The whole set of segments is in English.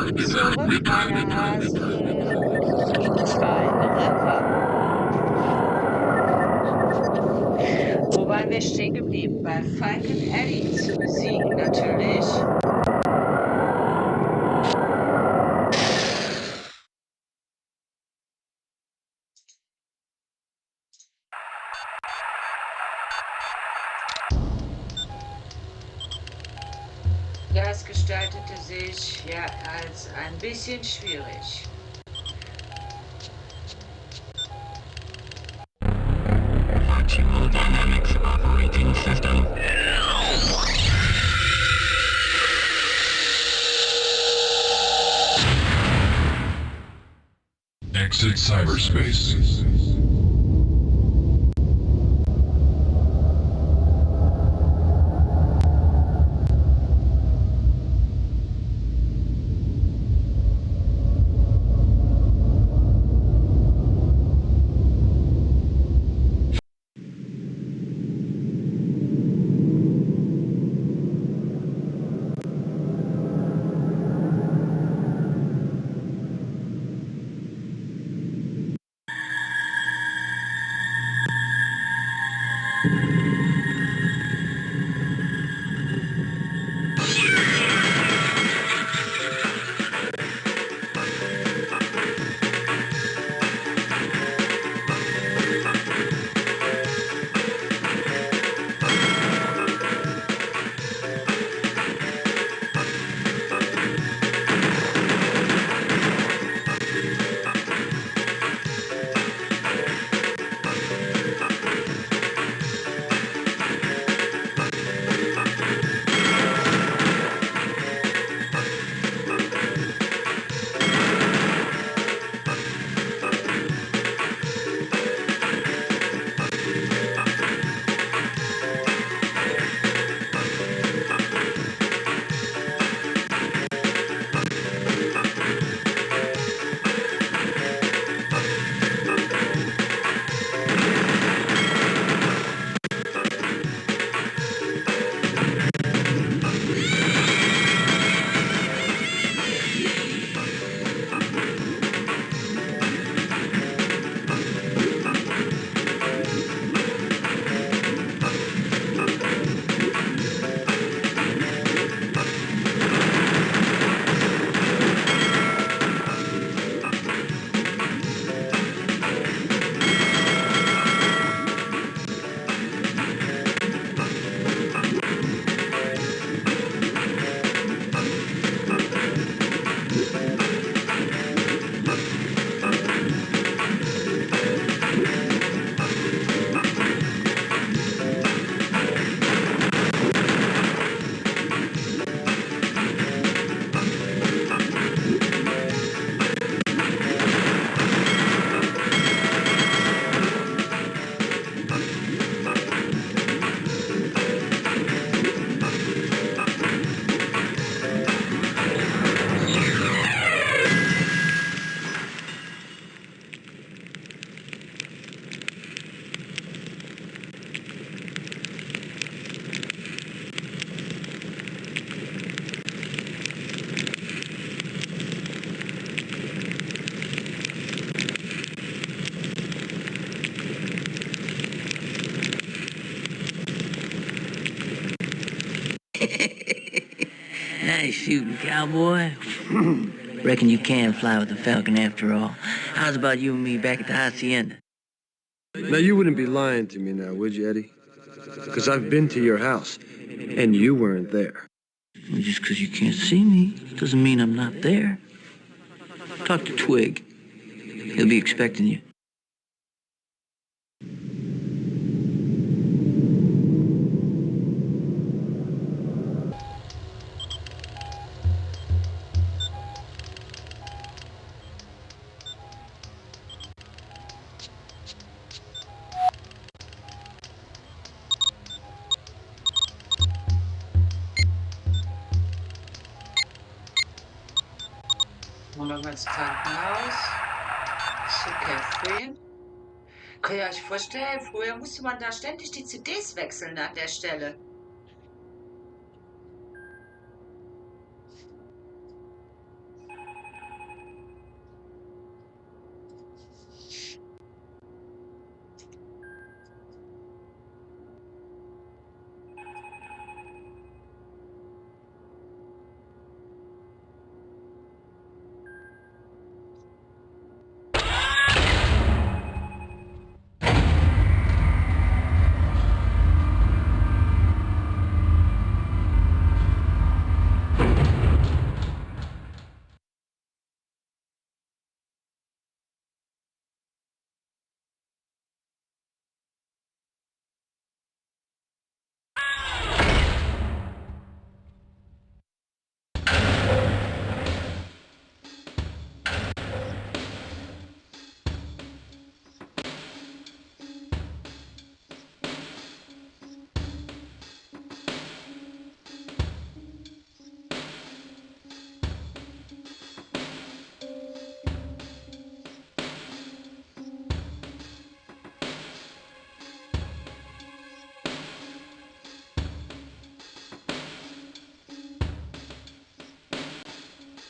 Willkommen zurück, meine Hasen. Zwei Ripper. Wo waren wir stehen geblieben? Bei Falcon Eddy zu besiegen, natürlich. Das gestaltete sich ja als ein bisschen schwierig. Dynamics operating system. Exit cyberspace. Nice shooting, cowboy. Reckon you can fly with the Falcon after all. How's about you and me back at the Hacienda? Now, you wouldn't be lying to me now, would you, Eddie? Because I've been to your house, and you weren't there. Well, just because you can't see me doesn't mean I'm not there. Talk to Twig. He'll be expecting you. Nochmal ins Krankenhaus. Zu Catherine. Könnt ihr euch vorstellen, früher musste man da ständig die CDs wechseln an der Stelle.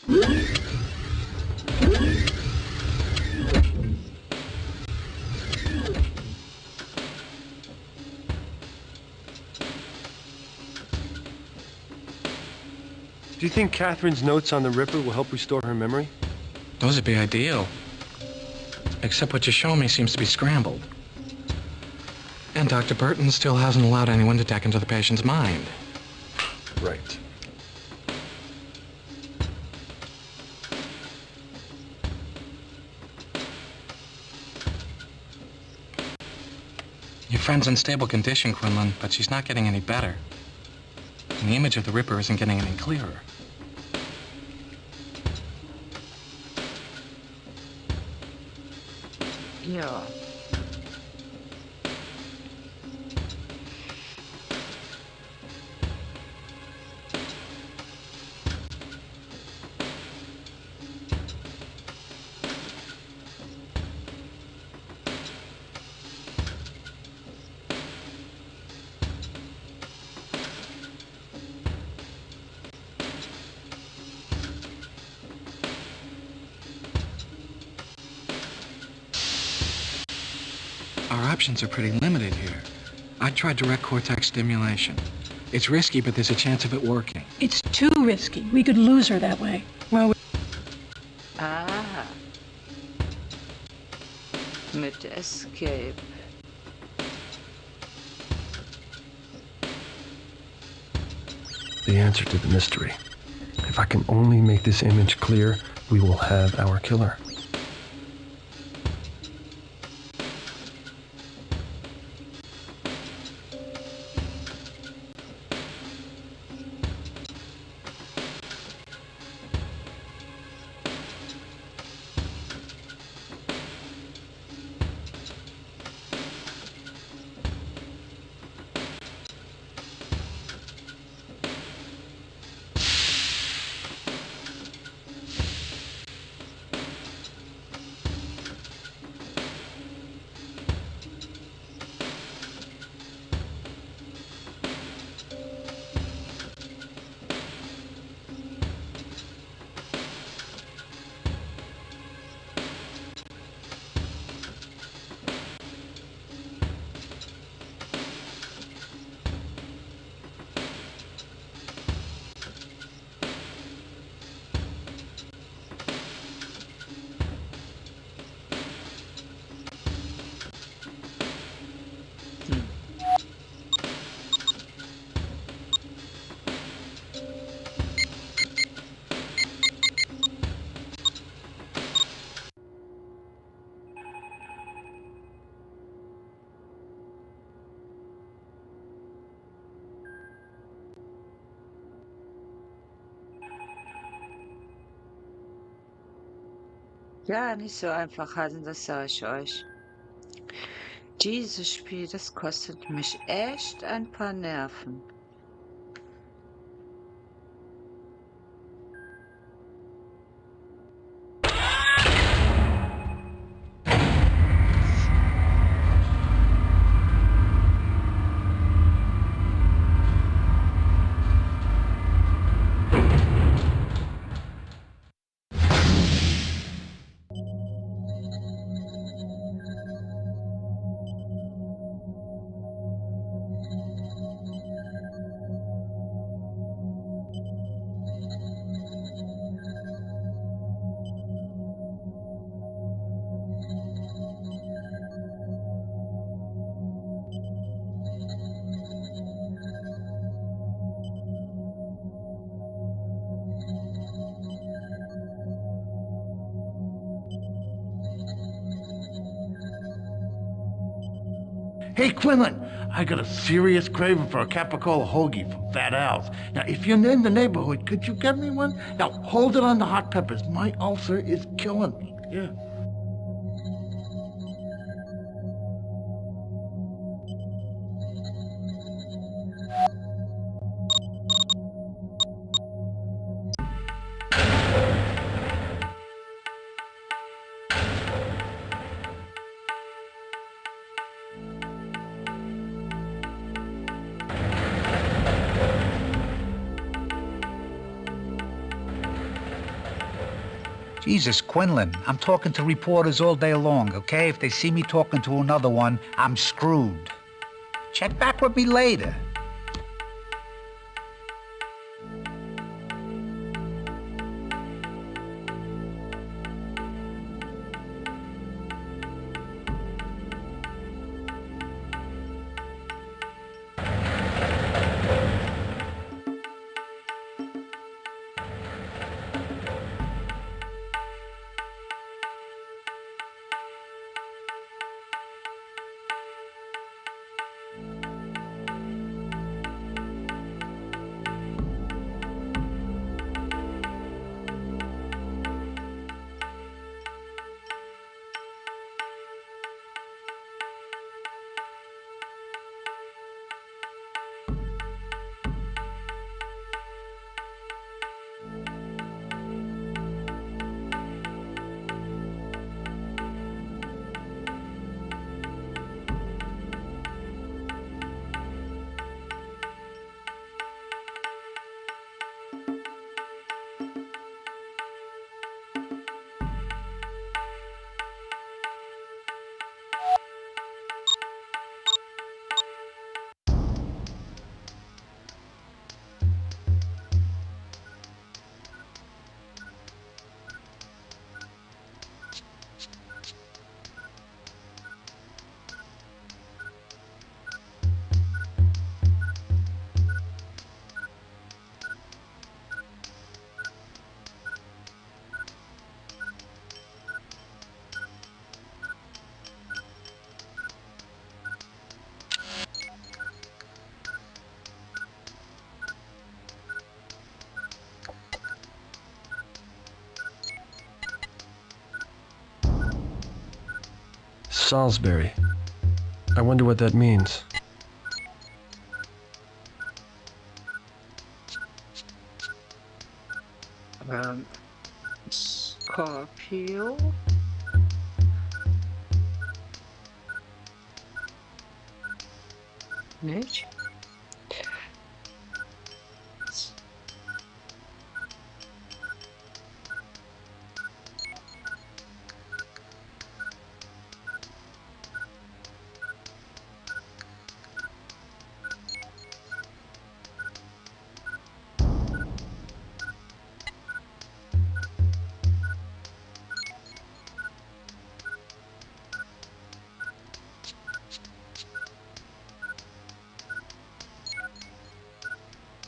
Do you think Catherine's notes on the Ripper will help restore her memory? Those would be ideal. Except what you show me seems to be scrambled. And Dr. Burton still hasn't allowed anyone to deck into the patient's mind. Right. Your friend's in stable condition, Quinlan, but she's not getting any better. And the image of the Ripper isn't getting any clearer. Ja. Our options are pretty limited here. I tried direct cortex stimulation. It's risky, but there's a chance of it working. It's too risky. We could lose her that way. Well, Ah. Mit Escape. The answer to the mystery. If I can only make this image clear, we will have our killer. Ja, nicht so einfach halten, das sage ich euch. Dieses Spiel, das kostet mich echt ein paar Nerven. Hey, Quinlan, I got a serious craving for a capicola hoagie from Fat Al's. Now, if you're in the neighborhood, could you get me one? Now, hold it on the hot peppers. My ulcer is killing me. Yeah. Jesus, Quinlan, I'm talking to reporters all day long, okay? If they see me talking to another one, I'm screwed. Check back with me later. Salisbury. I wonder what that means. Scorpio. Nicht?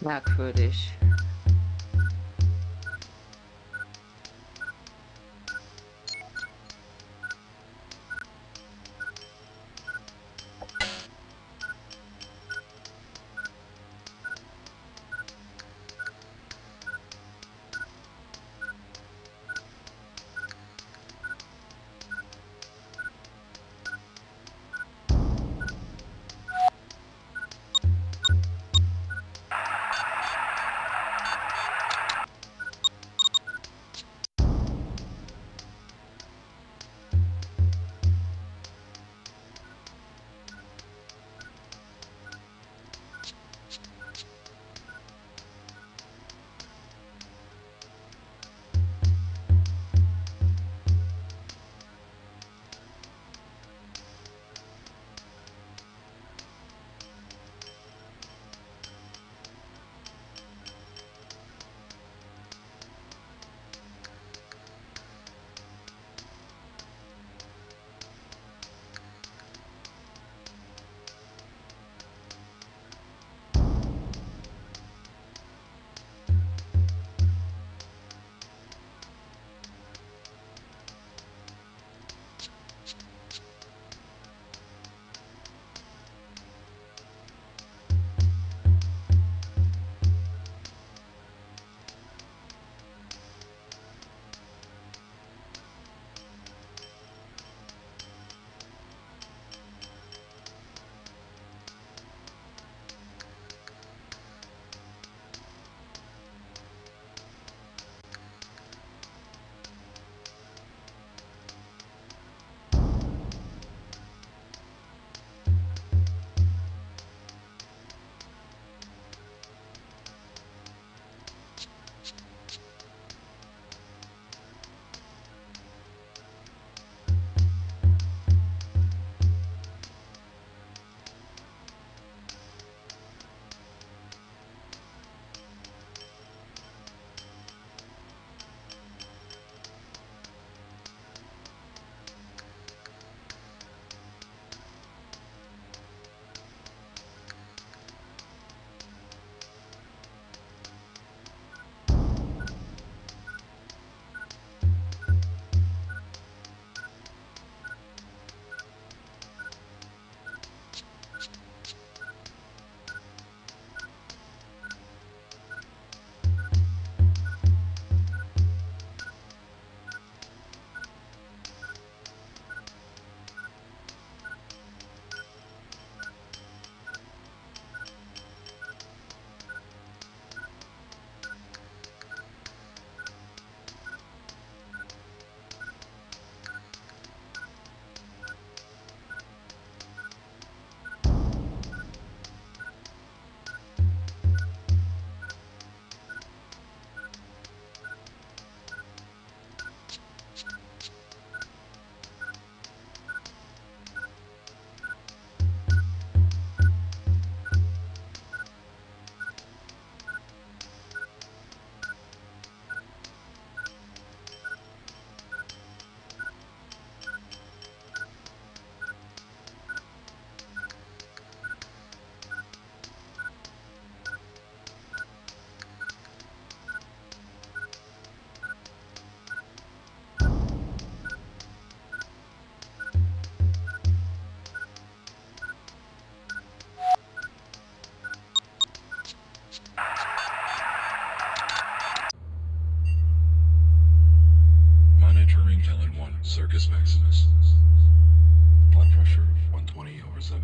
Merkwürdig. Monitoring Kellen 1, Circus Maximus. Blood pressure 120/70.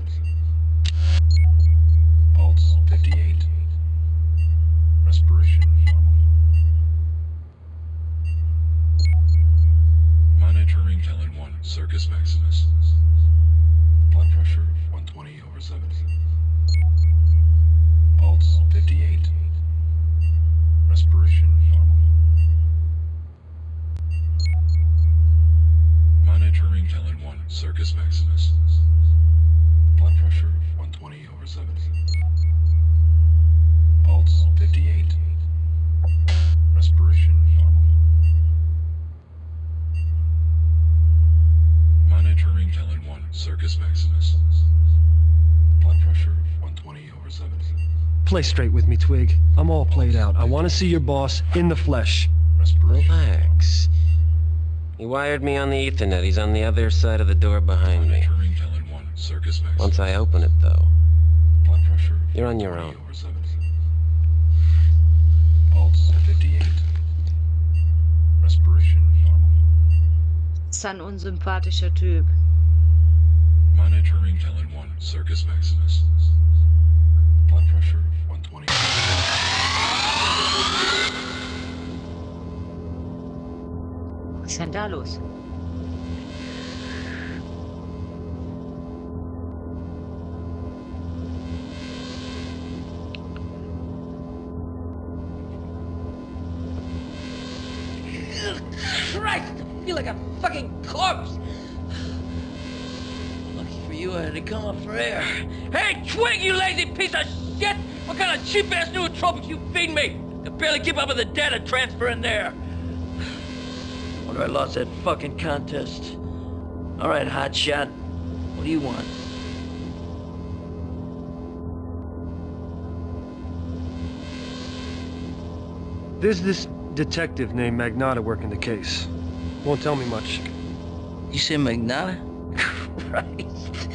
Pulse 58. Respiration normal. Monitoring Kellen 1, Circus Maximus. Blood pressure 120/70. Pulse 58. Respiration normal. Monitoring Kellen 1, Circus Maximus. Blood pressure 120/70. Pulse 58. Respiration normal. Monitoring Kellen 1, Circus Maximus. Blood pressure 120/70. Play straight with me, Twig. I'm all played out. I want to see your boss in the flesh. Respiration. Relax. He wired me on the Ethernet. He's on the other side of the door behind me. Monitoring Kellen 1, Circus Maximus. Once I open it, though, Blood pressure. you're on your own. 20/70. Pulse 58. Respiration normal. Ist ein unsympathischer Typ. Monitoring Kellen 1, Circus Maximus. Blood pressure 120. Was ist denn da los? Christ, I feel like a fucking corpse. Lucky for you, I had to come up for air. Hey, Twig, you lazy piece of shit! What kind of cheap-ass nootropics you feed me? I barely keep up with the data transfer in there. Wonder I lost that fucking contest. All right, hotshot. What do you want? There's this detective named Magnata working the case. Won't tell me much. You say Magnata? Christ.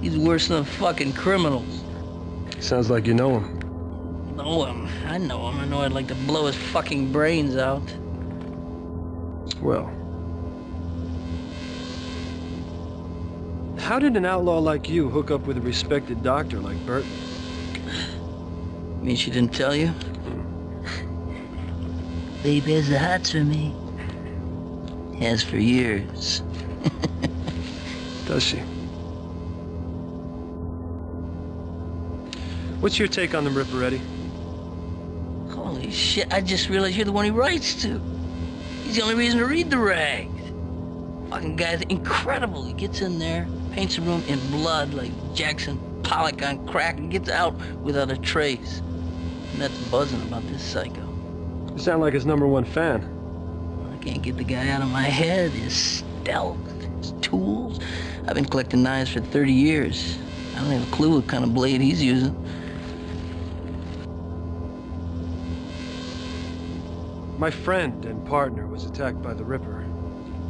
He's worse than fucking criminals. Sounds like you know him. Know him. I know him. I know I'd like to blow his fucking brains out. Well. How did an outlaw like you hook up with a respected doctor like Burton? Mean she didn't tell you? Babe has the hots for me. Has for years. Does she? What's your take on the Ripper, Eddie? Holy shit, I just realized you're the one he writes to. He's the only reason to read the rags. Fucking guy's incredible. He gets in there, paints the room in blood like Jackson Pollock on crack, and gets out without a trace. And that's buzzing about this psycho. You sound like his #1 fan. I can't get the guy out of my head. His stealth, his tools. I've been collecting knives for 30 years. I don't have a clue what kind of blade he's using. My friend and partner was attacked by the Ripper.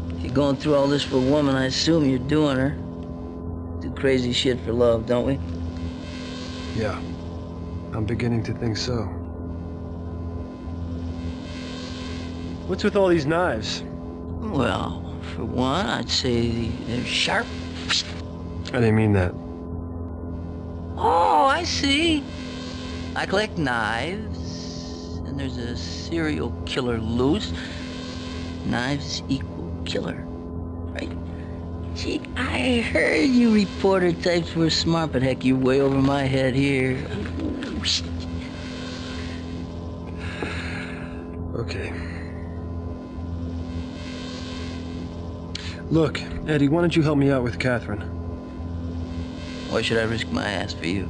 If you're going through all this for a woman, I assume you're doing her. Do crazy shit for love, don't we? Yeah, I'm beginning to think so. What's with all these knives? Well, for one, I'd say they're sharp. I didn't mean that. Oh, I see. I collect knives, and there's a serial killer loose. Knives equal killer, right? Gee, I heard you reporter types were smart, but heck, you're way over my head here. Okay. Look, Eddie, why don't you help me out with Catherine? Why should I risk my ass for you?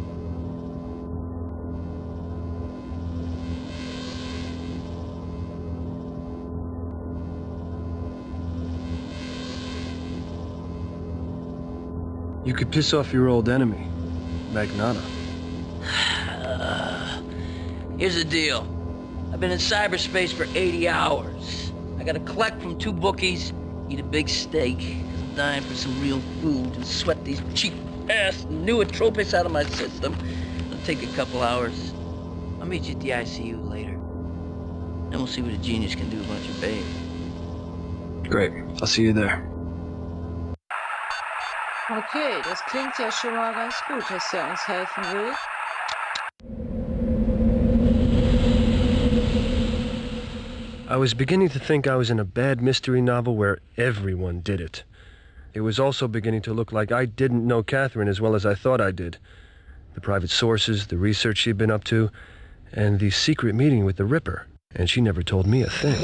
You could piss off your old enemy, Magnata. Here's the deal. I've been in cyberspace for 80 hours. I gotta collect from 2 bookies, eat a big steak, 'cause I'm dying for some real food, and sweat these cheap-ass nootropics out of my system. It'll take a couple hours. I'll meet you at the ICU later. Then we'll see what a genius can do about your babe. Great. I'll see you there. Okay, das klingt ja schon mal ganz gut, dass er uns helfen will. I was beginning to think I was in a bad mystery novel where everyone did it. It was also beginning to look like I didn't know Catherine as well as I thought I did. The private sources, the research she'd been up to, and the secret meeting with the Ripper. And she never told me a thing.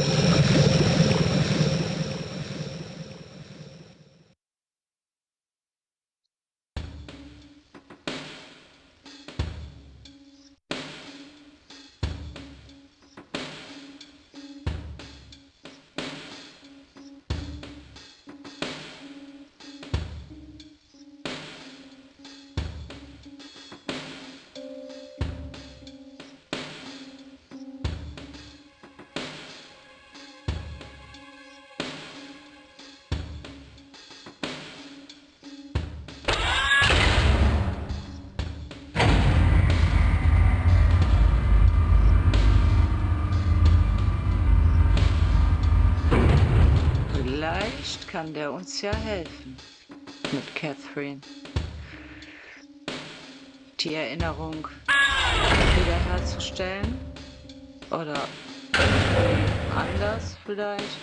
Vielleicht kann der uns ja helfen. Mit Catherine. Die Erinnerung wiederherzustellen. Oder anders vielleicht.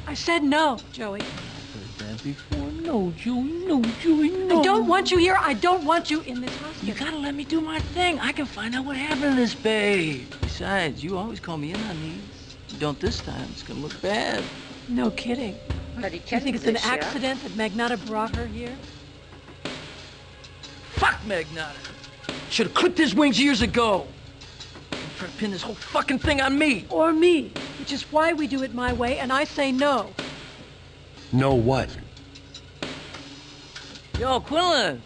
I said no, Joey. Heard that before. No, Joey, no, Joey, no. I don't want you here. I don't want you in this hospital. You gotta let me do my thing. I can find out what happened to this babe. Besides, you always call me in on these. You don't this time. It's gonna look bad. No kidding. Na, die You kennen think it's an sich, ja? accident that Magnata brought her here? Fuck Magnata. Should have clipped his wings years ago. Trying to pin this whole fucking thing on me. Or me, which is why we do it my way, and I say no. Know what? Yo, Quinlan.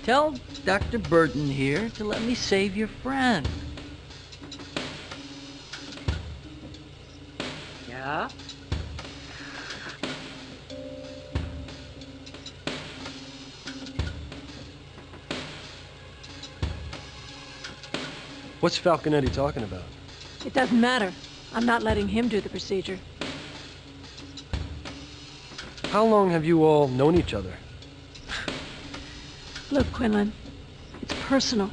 Tell Dr. Burton here to let me save your friend. Ja? What's Falcon Eddy talking about? It doesn't matter. I'm not letting him do the procedure. How long have you all known each other? Look, Quinlan, it's personal.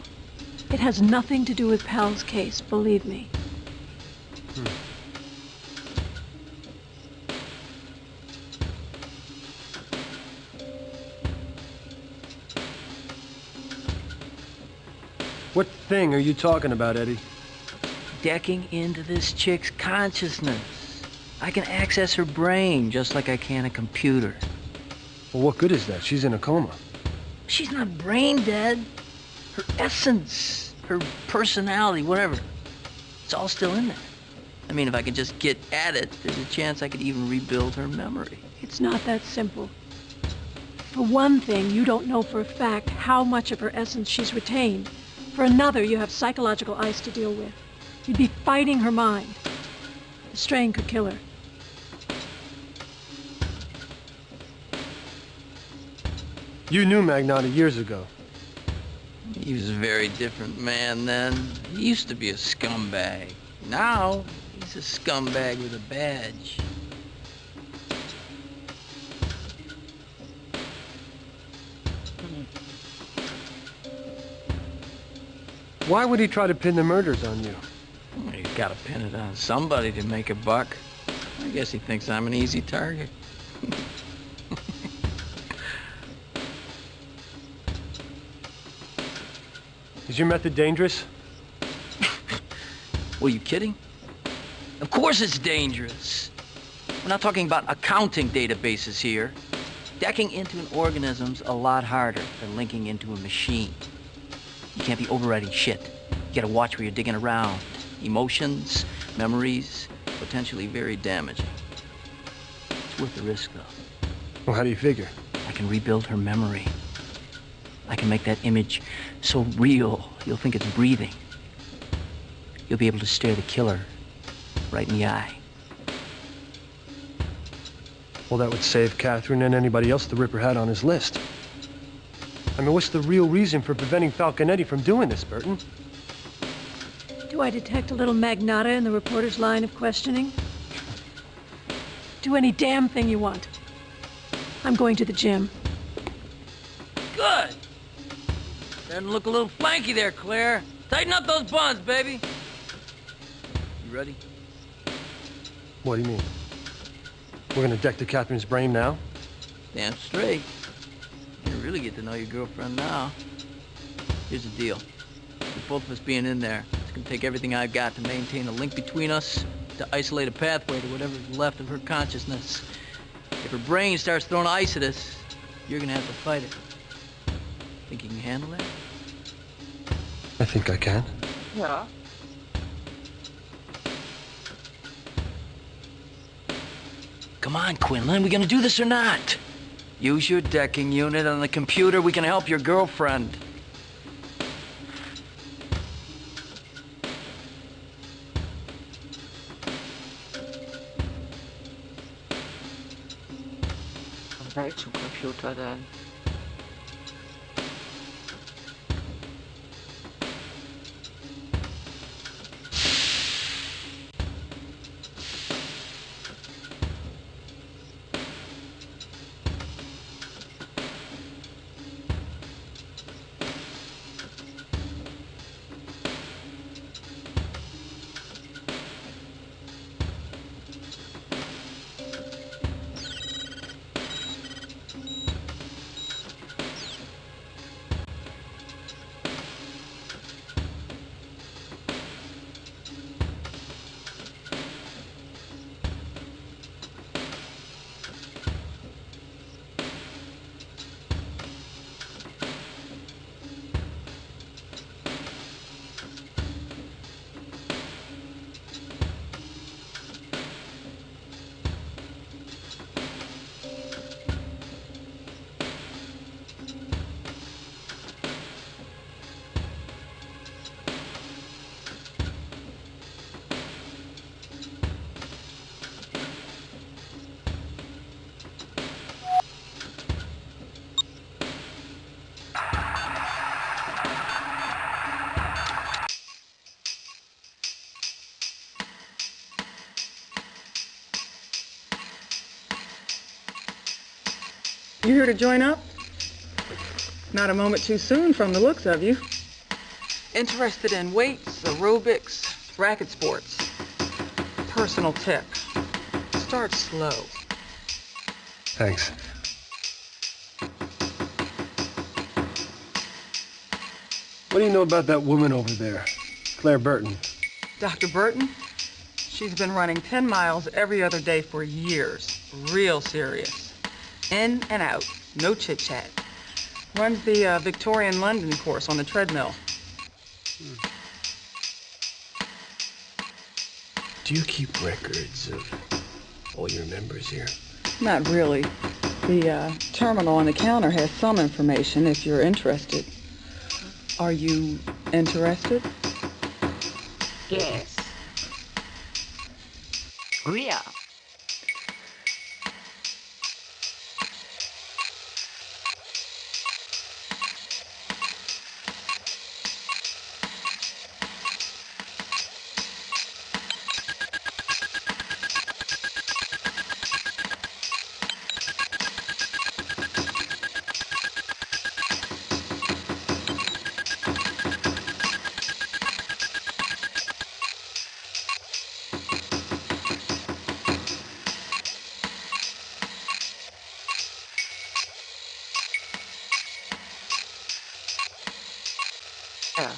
It has nothing to do with Pal's case, believe me. What thing are you talking about, Eddie? Decking into this chick's consciousness. I can access her brain just like I can a computer. Well, what good is that? She's in a coma. She's not brain dead. Her essence, her personality, whatever. It's all still in there. I mean, if I could just get at it, there's a chance I could even rebuild her memory. It's not that simple. For one thing, you don't know for a fact how much of her essence she's retained. For another, you have psychological ice to deal with. You'd be fighting her mind. The strain could kill her. You knew Magnata years ago. He was a very different man then. He used to be a scumbag. Now, he's a scumbag with a badge. Why would he try to pin the murders on you? Well, he's got to pin it on somebody to make a buck. I guess he thinks I'm an easy target. Is your method dangerous? Were you kidding? Of course it's dangerous. We're not talking about accounting databases here. Decking into an organism's a lot harder than linking into a machine. You can't be overriding shit. You gotta watch where you're digging around. Emotions, memories, potentially very damaging. It's worth the risk, though. Well, how do you figure? I can rebuild her memory. I can make that image so real, you'll think it's breathing. You'll be able to stare the killer right in the eye. Well, that would save Catherine and anybody else the Ripper had on his list. I mean, what's the real reason for preventing Falcon Eddy from doing this, Burton? Do I detect a little magnata in the reporter's line of questioning? Do any damn thing you want. I'm going to the gym. Good. Starting to look a little flanky there, Claire. Tighten up those buns, baby. You ready? What do you mean? We're gonna deck to Catherine's brain now? Damn straight. You really get to know your girlfriend now. Here's the deal. With both of us being in there, it's gonna take everything I've got to maintain a link between us, to isolate a pathway to whatever's left of her consciousness. If her brain starts throwing ice at us, you're gonna have to fight it. Think you can handle that? I think I can. Ja. Come on, Quinlan, we gonna do this or not? Use your decking unit on the computer. We can help your girlfriend. Von welchem Computer denn? You here to join up? Not a moment too soon from the looks of you. Interested in weights, aerobics, racket sports. Personal tip. Start slow. Thanks. What do you know about that woman over there, Claire Burton? Dr. Burton? She's been running 10 miles every other day for years. Real serious. In and out. No chit-chat. Runs the Victorian London course on the treadmill. Do you keep records of all your members here? Not really. The terminal on the counter has some information if you're interested. Are you interested? Yes. We are. Ja.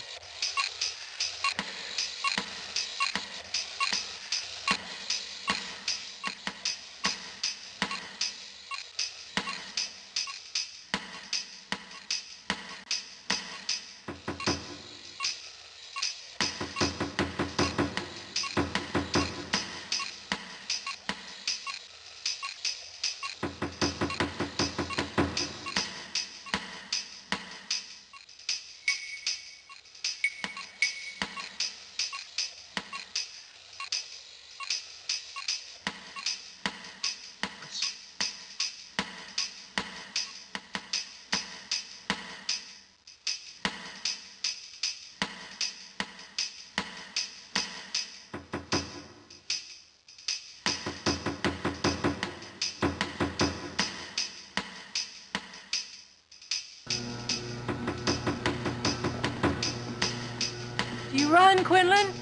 You run, Quinlan?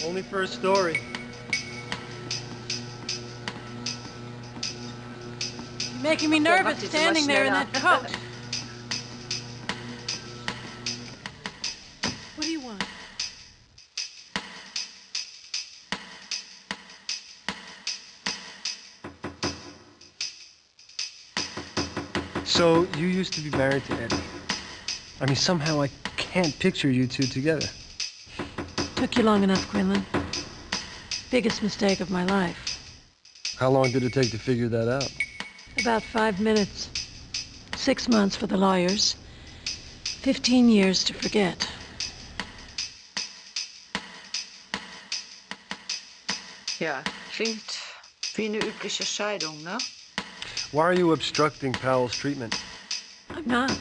Only for a story. You're making me nervous standing there in that coat. What do you want? So, you used to be married to Eddie. I mean, somehow I can't picture you two together. Took you long enough, Quinlan. Biggest mistake of my life. How long did it take to figure that out? About 5 minutes. 6 months for the lawyers. 15 years to forget. Ja, klingt wie eine übliche Scheidung, ne? Why are you obstructing Powell's treatment? I'm not.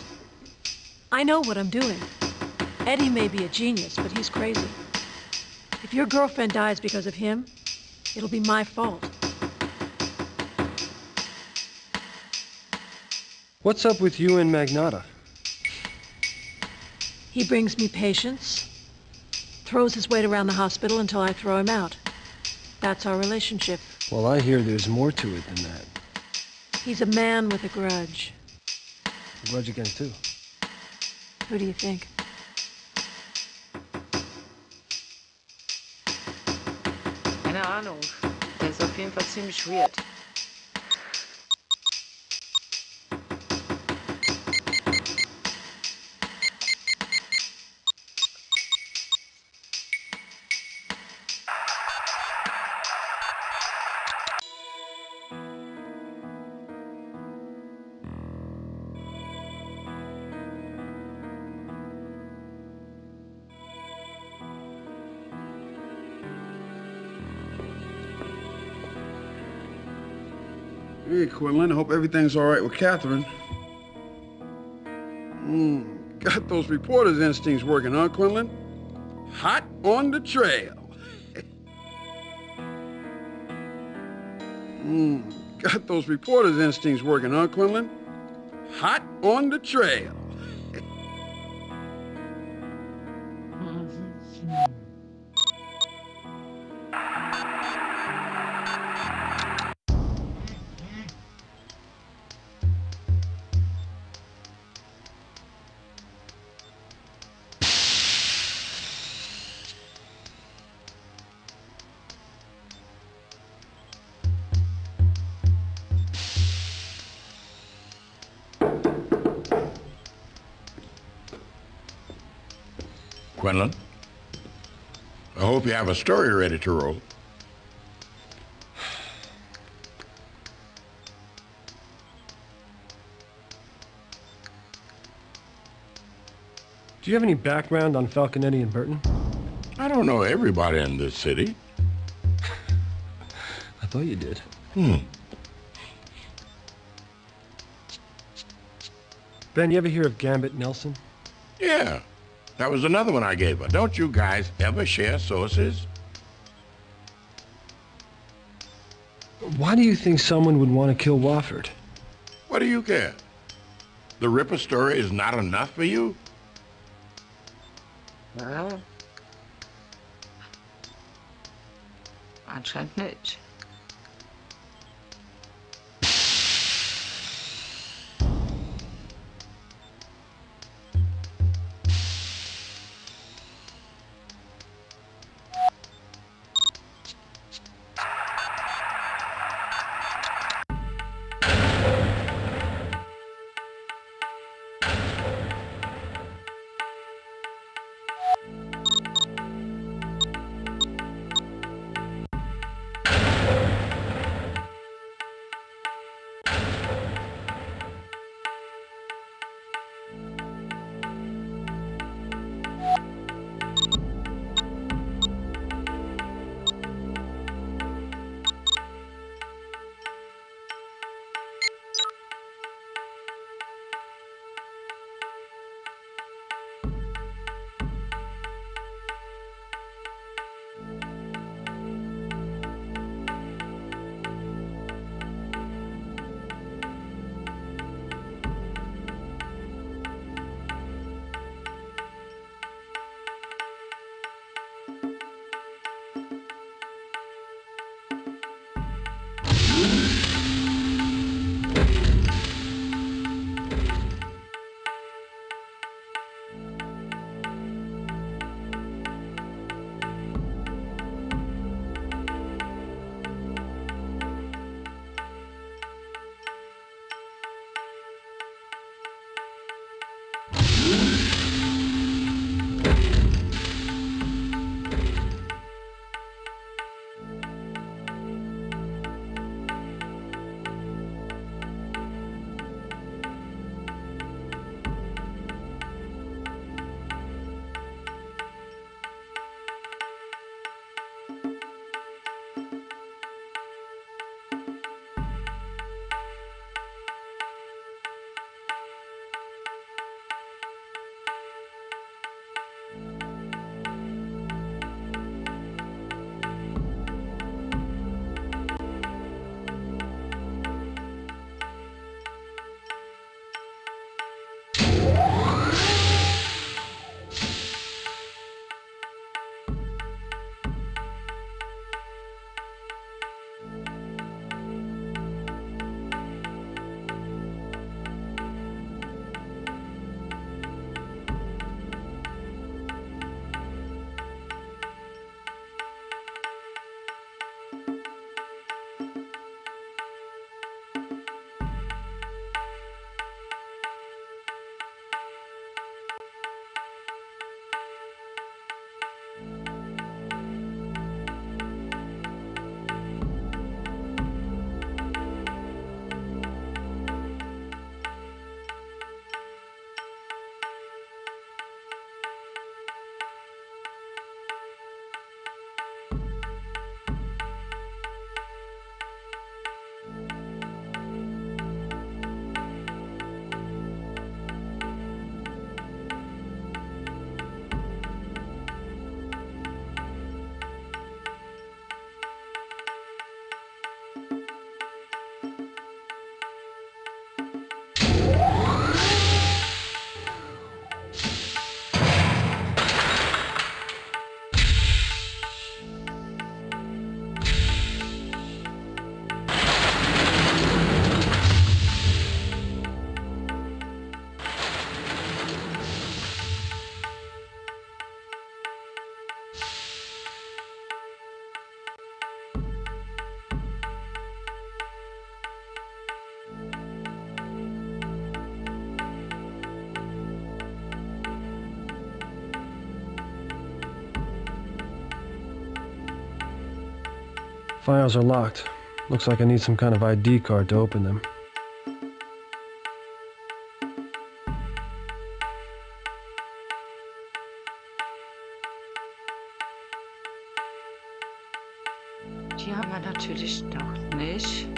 I know what I'm doing. Eddie may be a genius, but he's crazy. If your girlfriend dies because of him, it'll be my fault. What's up with you and Magnata? He brings me patients, throws his weight around the hospital until I throw him out. That's our relationship. Well, I hear there's more to it than that. He's a man with a grudge. A grudge against who? Who do you think? Keine Ahnung. Der ist auf jeden Fall ziemlich weird. Hey, Quinlan, I hope everything's all right with Catherine. Got those reporter's instincts working, huh, Quinlan? Hot on the trail. Got those reporter's instincts working, huh, Quinlan? Hot on the trail. Quinlan, I hope you have a story ready to roll. Do you have any background on Falcon Eddy and Burton? I don't know everybody in this city. I thought you did. Ben, you ever hear of Gambit Nelson? Yeah, that was another one I gave her. Don't you guys ever share sources? Why do you think someone would want to kill Wofford? What do you care? The Ripper story is not enough for you? Ja. Anscheinend nicht. Files are locked. Looks like I need some kind of ID card to open them. Die haben wir natürlich noch nicht.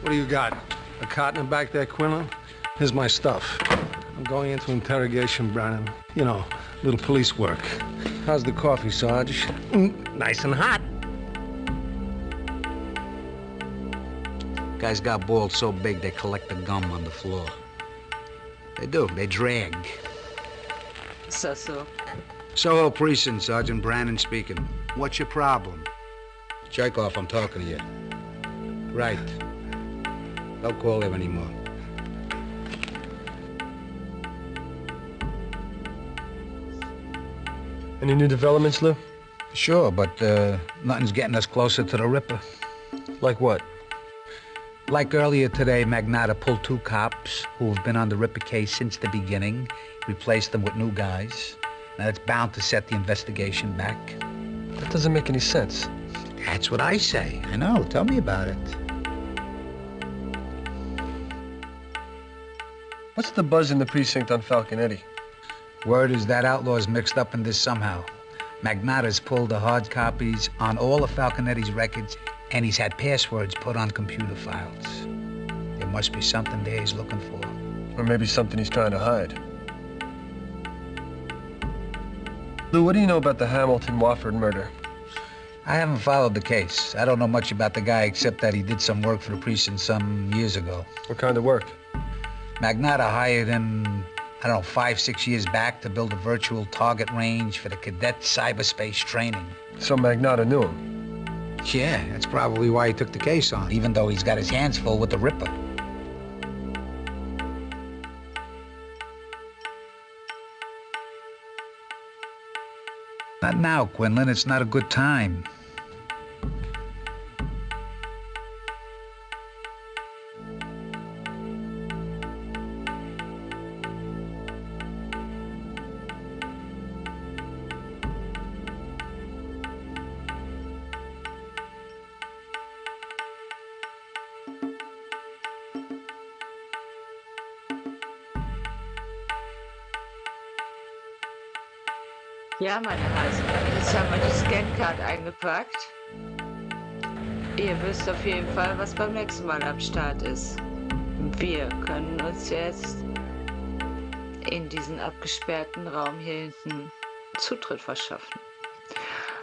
What do you got? A cot in the back there, Quinlan? Here's my stuff. I'm going into interrogation, Brannon. You know, little police work. How's the coffee, Sarge? Nice and hot. Guys got balls so big they collect the gum on the floor. They do. They drag. So. Soho Precinct, Sergeant Brannon speaking. What's your problem? Chekhov, I'm talking to you. Right. Don't call him anymore. Any new developments, Lou? Sure, but nothing's getting us closer to the Ripper. Like what? Like earlier today, Magnata pulled 2 cops who have been on the Ripper case since the beginning, replaced them with new guys. Now, that's bound to set the investigation back. That doesn't make any sense. That's what I say. I know. Tell me about it. What's the buzz in the precinct on Falcon Eddy? Word is that outlaw's mixed up in this somehow. Magnata's pulled the hard copies on all of Falcon Eddy's records, and he's had passwords put on computer files. There must be something there he's looking for. Or maybe something he's trying to hide. Lou, what do you know about the Hamilton-Wofford murder? I haven't followed the case. I don't know much about the guy except that he did some work for the precinct some years ago. What kind of work? Magnata hired him, 5-6 years back to build a virtual target range for the cadet cyberspace training. So Magnata knew him? Yeah, that's probably why he took the case on, even though he's got his hands full with the Ripper. Not now, Quinlan. It's not a good time. Ja, meine Hasen, jetzt haben wir die Scancard eingepackt. Ihr wisst auf jeden Fall, was beim nächsten Mal am Start ist. Wir können uns jetzt in diesen abgesperrten Raum hier hinten Zutritt verschaffen.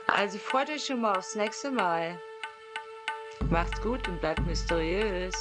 Also freut euch schon mal aufs nächste Mal. Macht's gut und bleibt mysteriös.